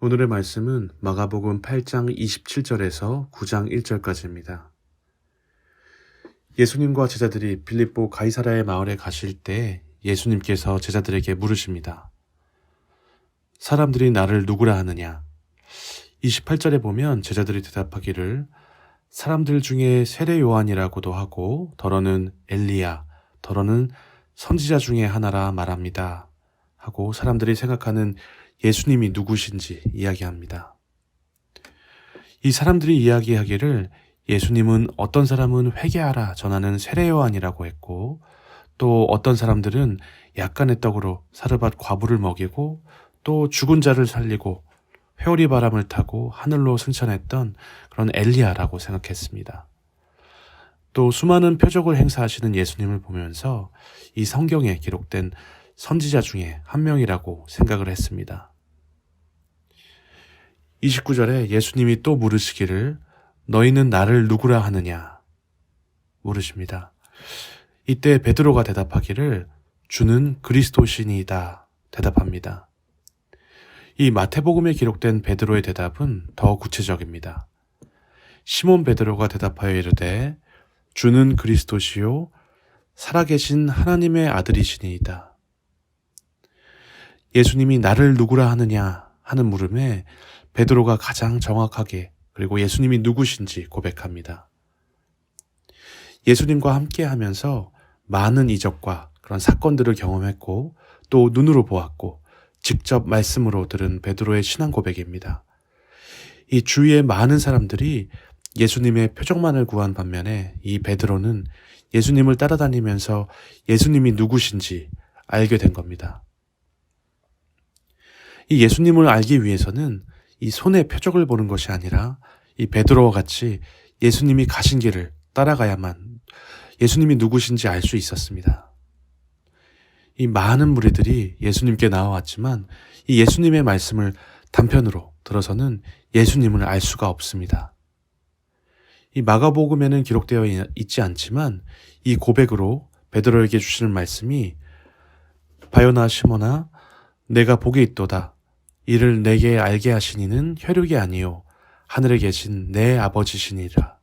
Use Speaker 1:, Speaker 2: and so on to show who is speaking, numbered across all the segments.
Speaker 1: 오늘의 말씀은 마가복음 8장 27절에서 9장 1절까지입니다. 예수님과 제자들이 빌립보 가이사랴의 마을에 가실 때 예수님께서 제자들에게 물으십니다. 사람들이 나를 누구라 하느냐? 28절에 보면 제자들이 대답하기를 사람들 중에 세례 요한이라고도 하고 더러는 엘리야, 더러는 선지자 중에 하나라 말합니다. 하고 사람들이 생각하는 예수님이 누구신지 이야기합니다. 이 사람들이 이야기하기를 예수님은 어떤 사람은 회개하라 전하는 세례 요한이라고 했고 또 어떤 사람들은 약간의 떡으로 사르밧 과부를 먹이고 또 죽은 자를 살리고 회오리 바람을 타고 하늘로 승천했던 그런 엘리야라고 생각했습니다. 또 수많은 표적을 행사하시는 예수님을 보면서 이 성경에 기록된 선지자 중에 한 명이라고 생각을 했습니다. 29절에 예수님이 또 물으시기를 너희는 나를 누구라 하느냐 물으십니다. 이때 베드로가 대답하기를 주는 그리스도시니이다 대답합니다. 이 마태복음에 기록된 베드로의 대답은 더 구체적입니다. 시몬 베드로가 대답하여 이르되 주는 그리스도시요 살아계신 하나님의 아들이시니이다. 예수님이 나를 누구라 하느냐 하는 물음에 베드로가 가장 정확하게 그리고 예수님이 누구신지 고백합니다. 예수님과 함께 하면서 많은 이적과 그런 사건들을 경험했고 또 눈으로 보았고 직접 말씀으로 들은 베드로의 신앙 고백입니다. 이 주위의 많은 사람들이 예수님의 표적만을 구한 반면에 이 베드로는 예수님을 따라다니면서 예수님이 누구신지 알게 된 겁니다. 이 예수님을 알기 위해서는 이 손의 표적을 보는 것이 아니라 이 베드로와 같이 예수님이 가신 길을 따라가야만 예수님이 누구신지 알 수 있었습니다. 이 많은 무리들이 예수님께 나와왔지만 이 예수님의 말씀을 단편으로 들어서는 예수님을 알 수가 없습니다. 이 마가복음에는 기록되어 있지 않지만 이 고백으로 베드로에게 주시는 말씀이 바요나 시몬아 내가 복이 있도다. 이를 내게 알게 하시니는 혈육이 아니요 하늘에 계신 내 아버지시니라.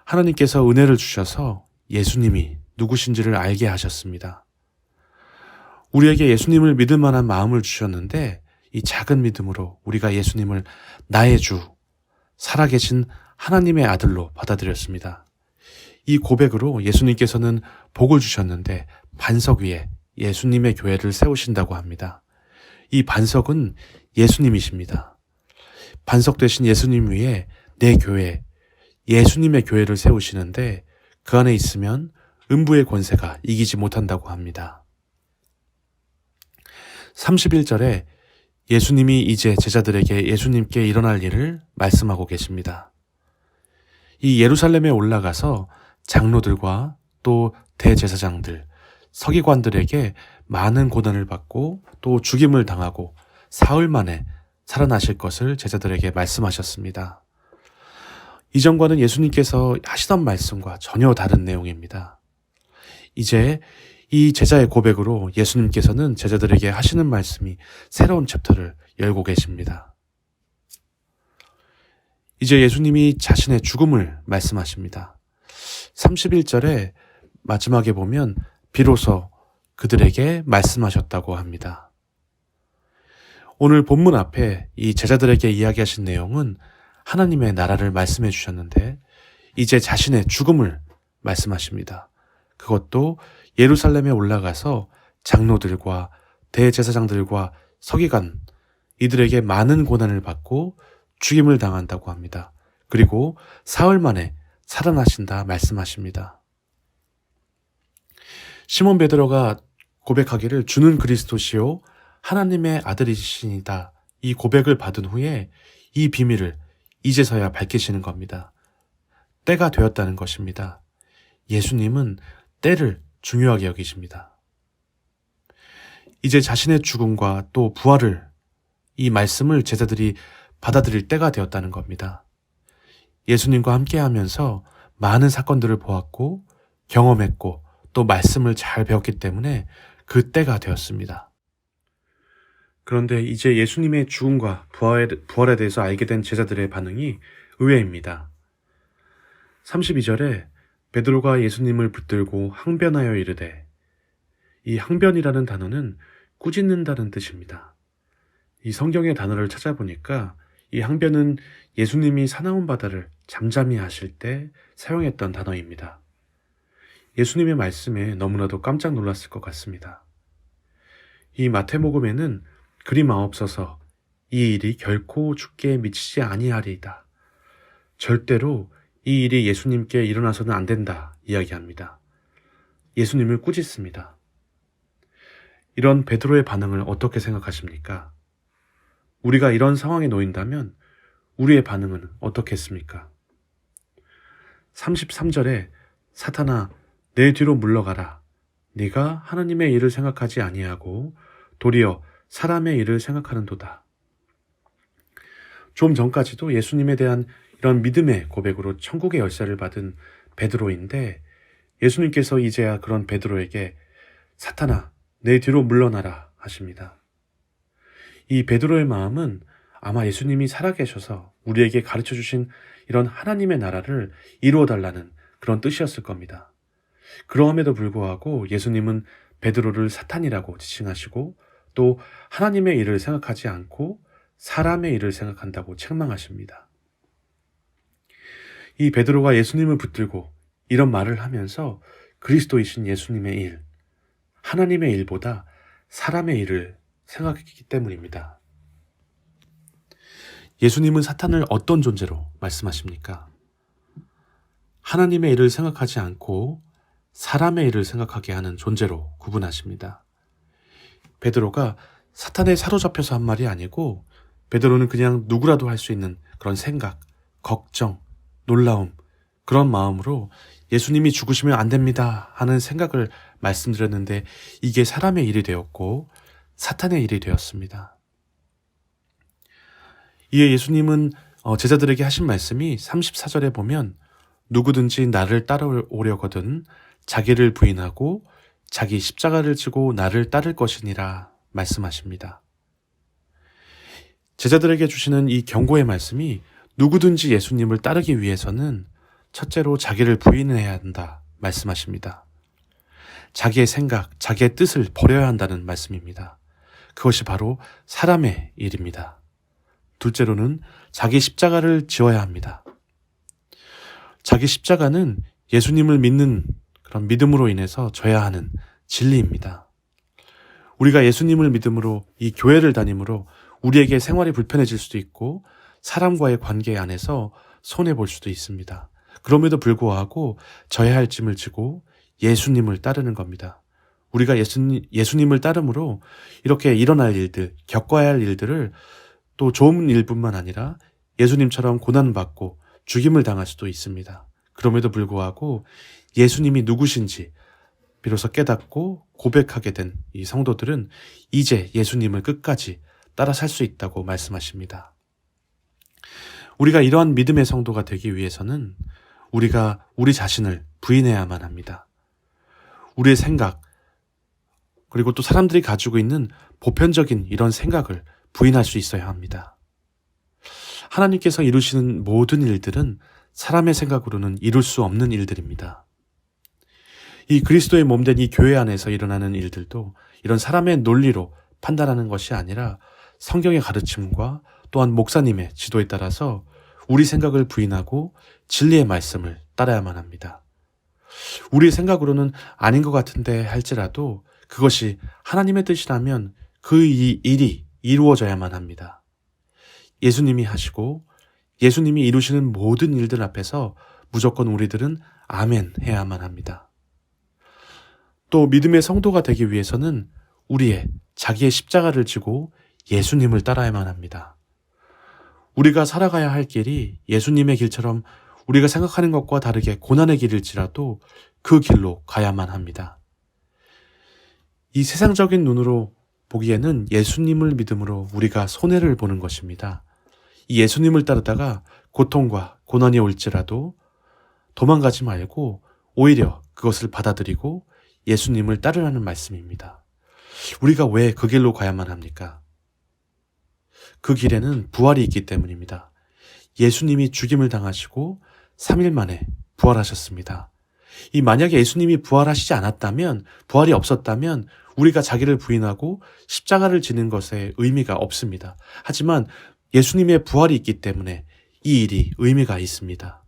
Speaker 1: 하나님께서 은혜를 주셔서 예수님이 누구신지를 알게 하셨습니다. 우리에게 예수님을 믿을 만한 마음을 주셨는데 이 작은 믿음으로 우리가 예수님을 나의 주, 살아계신 하나님의 아들로 받아들였습니다. 이 고백으로 예수님께서는 복을 주셨는데 반석 위에 예수님의 교회를 세우신다고 합니다. 이 반석은 예수님이십니다. 반석 되신 예수님 위에 내 교회, 예수님의 교회를 세우시는데 그 안에 있으면 음부의 권세가 이기지 못한다고 합니다. 31절에 예수님이 이제 제자들에게 예수님께 일어날 일을 말씀하고 계십니다. 이 예루살렘에 올라가서 장로들과 또 대제사장들, 서기관들에게 많은 고난을 받고 또 죽임을 당하고 사흘 만에 살아나실 것을 제자들에게 말씀하셨습니다. 이전과는 예수님께서 하시던 말씀과 전혀 다른 내용입니다. 이제 이 제자의 고백으로 예수님께서는 제자들에게 하시는 말씀이 새로운 챕터를 열고 계십니다. 이제 예수님이 자신의 죽음을 말씀하십니다. 31절에 마지막에 보면 비로소 그들에게 말씀하셨다고 합니다. 오늘 본문 앞에 이 제자들에게 이야기하신 내용은 하나님의 나라를 말씀해 주셨는데 이제 자신의 죽음을 말씀하십니다. 그것도 예루살렘에 올라가서 장로들과 대제사장들과 서기관 이들에게 많은 고난을 받고 죽임을 당한다고 합니다. 그리고 사흘 만에 살아나신다 말씀하십니다. 시몬 베드로가 고백하기를 주는 그리스도시요 하나님의 아들이시니다. 이 고백을 받은 후에 이 비밀을 이제서야 밝히시는 겁니다. 때가 되었다는 것입니다. 예수님은 때를 중요하게 여기십니다. 이제 자신의 죽음과 또 부활을 이 말씀을 제자들이 받아들일 때가 되었다는 겁니다. 예수님과 함께하면서 많은 사건들을 보았고 경험했고 또 말씀을 잘 배웠기 때문에 그 때가 되었습니다. 그런데 이제 예수님의 죽음과 부활에 대해서 알게 된 제자들의 반응이 의외입니다. 32절에 베드로가 예수님을 붙들고 항변하여 이르되, 이 항변이라는 단어는 꾸짖는다는 뜻입니다. 이 성경의 단어를 찾아보니까 이 항변은 예수님이 사나운 바다를 잠잠히 하실 때 사용했던 단어입니다. 예수님의 말씀에 너무나도 깜짝 놀랐을 것 같습니다. 이 마태복음에는 그리 마옵소서 이 일이 결코 주께 미치지 아니하리이다. 절대로 이 일이 예수님께 일어나서는 안 된다 이야기합니다. 예수님을 꾸짖습니다. 이런 베드로의 반응을 어떻게 생각하십니까? 우리가 이런 상황에 놓인다면 우리의 반응은 어떻겠습니까? 33절에 사탄아 내 뒤로 물러가라. 네가 하나님의 일을 생각하지 아니하고 도리어 사람의 일을 생각하는도다. 좀 전까지도 예수님에 대한 이런 믿음의 고백으로 천국의 열쇠를 받은 베드로인데 예수님께서 이제야 그런 베드로에게 사탄아 내 뒤로 물러나라 하십니다. 이 베드로의 마음은 아마 예수님이 살아계셔서 우리에게 가르쳐 주신 이런 하나님의 나라를 이루어 달라는 그런 뜻이었을 겁니다. 그러함에도 불구하고 예수님은 베드로를 사탄이라고 지칭하시고 또 하나님의 일을 생각하지 않고 사람의 일을 생각한다고 책망하십니다. 이 베드로가 예수님을 붙들고 이런 말을 하면서 그리스도이신 예수님의 일, 하나님의 일보다 사람의 일을 생각했기 때문입니다. 예수님은 사탄을 어떤 존재로 말씀하십니까? 하나님의 일을 생각하지 않고 사람의 일을 생각하게 하는 존재로 구분하십니다. 베드로가 사탄에 사로잡혀서 한 말이 아니고 베드로는 그냥 누구라도 할 수 있는 그런 생각, 걱정, 놀라움, 그런 마음으로 예수님이 죽으시면 안 됩니다 하는 생각을 말씀드렸는데 이게 사람의 일이 되었고 사탄의 일이 되었습니다. 이에 예수님은 제자들에게 하신 말씀이 34절에 보면 누구든지 나를 따라오려거든 자기를 부인하고 자기 십자가를 지고 나를 따를 것이니라 말씀하십니다. 제자들에게 주시는 이 경고의 말씀이 누구든지 예수님을 따르기 위해서는 첫째로 자기를 부인해야 한다 말씀하십니다. 자기의 생각, 자기의 뜻을 버려야 한다는 말씀입니다. 그것이 바로 사람의 일입니다. 둘째로는 자기 십자가를 지어야 합니다. 자기 십자가는 예수님을 믿는 그런 믿음으로 인해서 져야 하는 진리입니다. 우리가 예수님을 믿음으로 이 교회를 다님으로 우리에게 생활이 불편해질 수도 있고 사람과의 관계 안에서 손해볼 수도 있습니다. 그럼에도 불구하고 져야 할 짐을 지고 예수님을 따르는 겁니다. 우리가 예수님을 따름으로 이렇게 일어날 일들, 겪어야 할 일들을 또 좋은 일뿐만 아니라 예수님처럼 고난받고 죽임을 당할 수도 있습니다. 그럼에도 불구하고 예수님이 누구신지 비로소 깨닫고 고백하게 된 이 성도들은 이제 예수님을 끝까지 따라 살 수 있다고 말씀하십니다. 우리가 이러한 믿음의 성도가 되기 위해서는 우리가 우리 자신을 부인해야만 합니다. 우리의 생각, 그리고 또 사람들이 가지고 있는 보편적인 이런 생각을 부인할 수 있어야 합니다. 하나님께서 이루시는 모든 일들은 사람의 생각으로는 이룰 수 없는 일들입니다. 이 그리스도의 몸된 이 교회 안에서 일어나는 일들도 이런 사람의 논리로 판단하는 것이 아니라 성경의 가르침과 또한 목사님의 지도에 따라서 우리 생각을 부인하고 진리의 말씀을 따라야만 합니다. 우리의 생각으로는 아닌 것 같은데 할지라도 그것이 하나님의 뜻이라면 그 일이 이루어져야만 합니다. 예수님이 하시고 예수님이 이루시는 모든 일들 앞에서 무조건 우리들은 아멘 해야만 합니다. 또 믿음의 성도가 되기 위해서는 자기의 십자가를 지고 예수님을 따라야만 합니다. 우리가 살아가야 할 길이 예수님의 길처럼 우리가 생각하는 것과 다르게 고난의 길일지라도 그 길로 가야만 합니다. 이 세상적인 눈으로 보기에는 예수님을 믿음으로 우리가 손해를 보는 것입니다. 이 예수님을 따르다가 고통과 고난이 올지라도 도망가지 말고 오히려 그것을 받아들이고 예수님을 따르라는 말씀입니다. 우리가 왜 그 길로 가야만 합니까? 그 길에는 부활이 있기 때문입니다. 예수님이 죽임을 당하시고 3일 만에 부활하셨습니다. 만약에 예수님이 부활하시지 않았다면, 부활이 없었다면 우리가 자기를 부인하고 십자가를 지는 것에 의미가 없습니다. 하지만 예수님의 부활이 있기 때문에 이 일이 의미가 있습니다.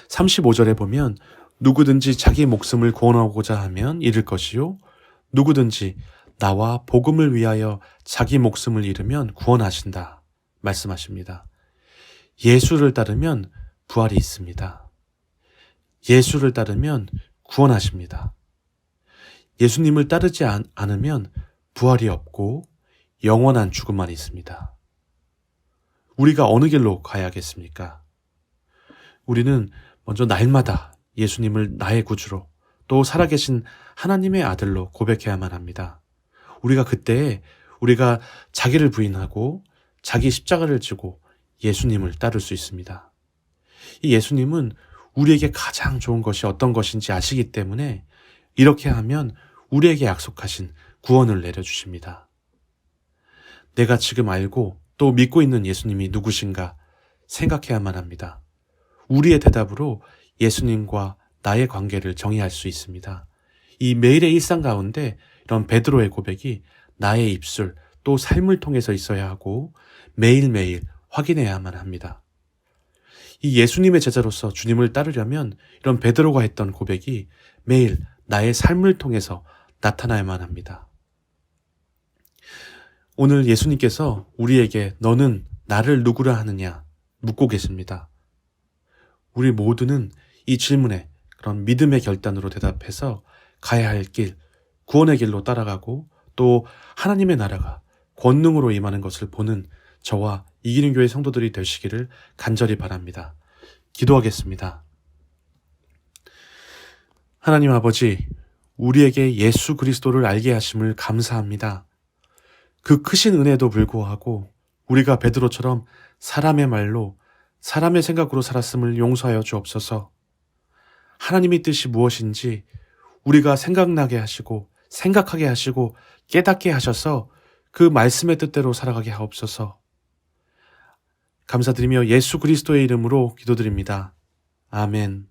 Speaker 1: 35절에 보면 누구든지 자기 목숨을 구원하고자 하면 잃을 것이요 누구든지 나와 복음을 위하여 자기 목숨을 잃으면 구원하신다 말씀하십니다. 예수를 따르면 부활이 있습니다. 예수를 따르면 구원하십니다. 예수님을 따르지 않으면 부활이 없고 영원한 죽음만 있습니다. 우리가 어느 길로 가야겠습니까? 우리는 먼저 날마다 예수님을 나의 구주로 또 살아계신 하나님의 아들로 고백해야만 합니다. 우리가 그때에 우리가 자기를 부인하고 자기 십자가를 지고 예수님을 따를 수 있습니다. 이 예수님은 우리에게 가장 좋은 것이 어떤 것인지 아시기 때문에 이렇게 하면 우리에게 약속하신 구원을 내려주십니다. 내가 지금 알고 또 믿고 있는 예수님이 누구신가 생각해야만 합니다. 우리의 대답으로 예수님과 나의 관계를 정의할 수 있습니다. 이 매일의 일상 가운데 이런 베드로의 고백이 나의 입술 또 삶을 통해서 있어야 하고 매일매일 확인해야만 합니다. 이 예수님의 제자로서 주님을 따르려면 이런 베드로가 했던 고백이 매일 나의 삶을 통해서 나타나야만 합니다. 오늘 예수님께서 우리에게 너는 나를 누구라 하느냐 묻고 계십니다. 우리 모두는 이 질문에 그런 믿음의 결단으로 대답해서 가야 할 길, 구원의 길로 따라가고 또 하나님의 나라가 권능으로 임하는 것을 보는 저와 이기는 교회 성도들이 되시기를 간절히 바랍니다. 기도하겠습니다. 하나님 아버지, 우리에게 예수 그리스도를 알게 하심을 감사합니다. 그 크신 은혜도 불구하고 우리가 베드로처럼 사람의 말로 사람의 생각으로 살았음을 용서하여 주옵소서. 하나님의 뜻이 무엇인지 우리가 생각나게 하시고 생각하게 하시고 깨닫게 하셔서 그 말씀의 뜻대로 살아가게 하옵소서. 감사드리며 예수 그리스도의 이름으로 기도드립니다. 아멘.